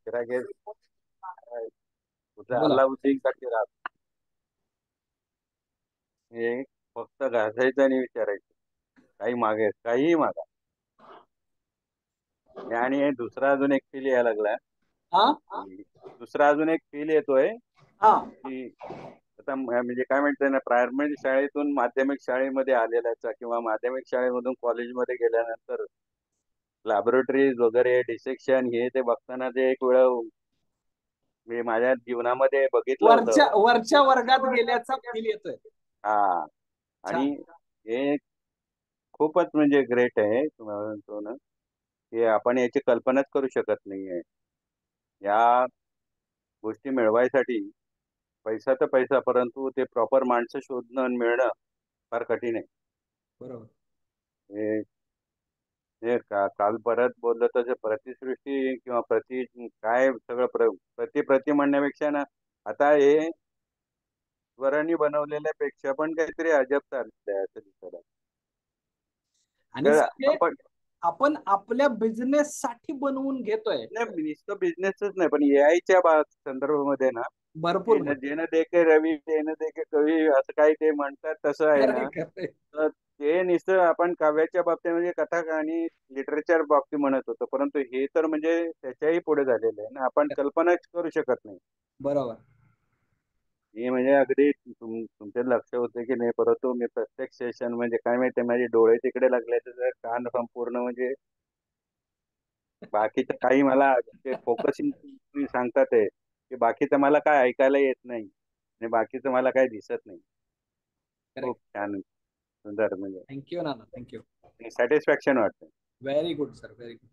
चिरागे कुठे बोला. अल्लाउद्दीन साठी राहत हे फक्त घासायचं आणि विचारायचं काही मागे काहीही मागा. आणि हे दुसरा अजून एक फील यायला लागला हा की दुसरा अजून एक फील येतोय हा. की आता म्हणजे काय म्हणते ना प्रायमरी शाळेतून माध्यमिक शाळेमध्ये आलेल्याचा किंवा माध्यमिक शाळेमधून कॉलेजमध्ये गेल्यानंतर लॅबोरेटरीज वगैरे डिसेक्शन हे ते बघताना ते एक वेळ मी माझ्या जीवनामध्ये बघितलं होतं. वरच्या वरच्या वर्गात गेल्याचा फील येतोय. हा. आणि छान. हे खूपच म्हणजे ग्रेट आहे तुम्हाला म्हणतो ना की आपण याची कल्पनाच करू शकत नाहीये. या गोष्टी मिळवायसाठी पैसा तर पैसा परंतु ते प्रॉपर माणसं शोधणं आणि मिळणं फार कठीण आहे. बरोबर. हे काल परत बोललं तर प्रतिसृष्टी किंवा काय सगळं प्रति म्हणण्यापेक्षा ना आता हे स्वरांनी बनवलेल्या पेक्षा पण काहीतरी अजब चाललंय असं दिसत आहे. आणि तर सर हे आपण आपण आपल्या बिझनेस साठी बनवून घेतोय. नाही नुसतं बिझनेसच नाही पण एआयच्या संदर्भामध्ये ना भरपूर भरपूर. जे न देखे रवी ते न देखे कवी असं काही ते म्हणतात तसं आहे खरंय ना. खरंय. तर ते नुसतं आपण काव्याच्या बाबतीत म्हणजे कथा आणि लिटरेचर बाबतीत म्हणत होतो परंतु हे तर म्हणजे त्याच्याही पुढे झालेलं आहे ना आपण कल्पनाच करू शकत नाही. बरोबर. हे म्हणजे अगदी तुमचे लक्ष होते की नाही परंतु मी प्रत्येक सेशन म्हणजे काय माहितीये माझे डोळे तिकडे लागले तर कान संपूर्ण म्हणजे बाकीचं काही मला ते फोकसिंग तुम्ही सांगतात आहे की बाकीचं मला काय ऐकायला येत नाही आणि बाकीचं मला काय दिसत नाही. खूप करेक्ट. छान सुंदर म्हणजे थँक्यू नाना, थँक्यू. सॅटिस्फॅक्शन वाटतं. Very good sir, very good.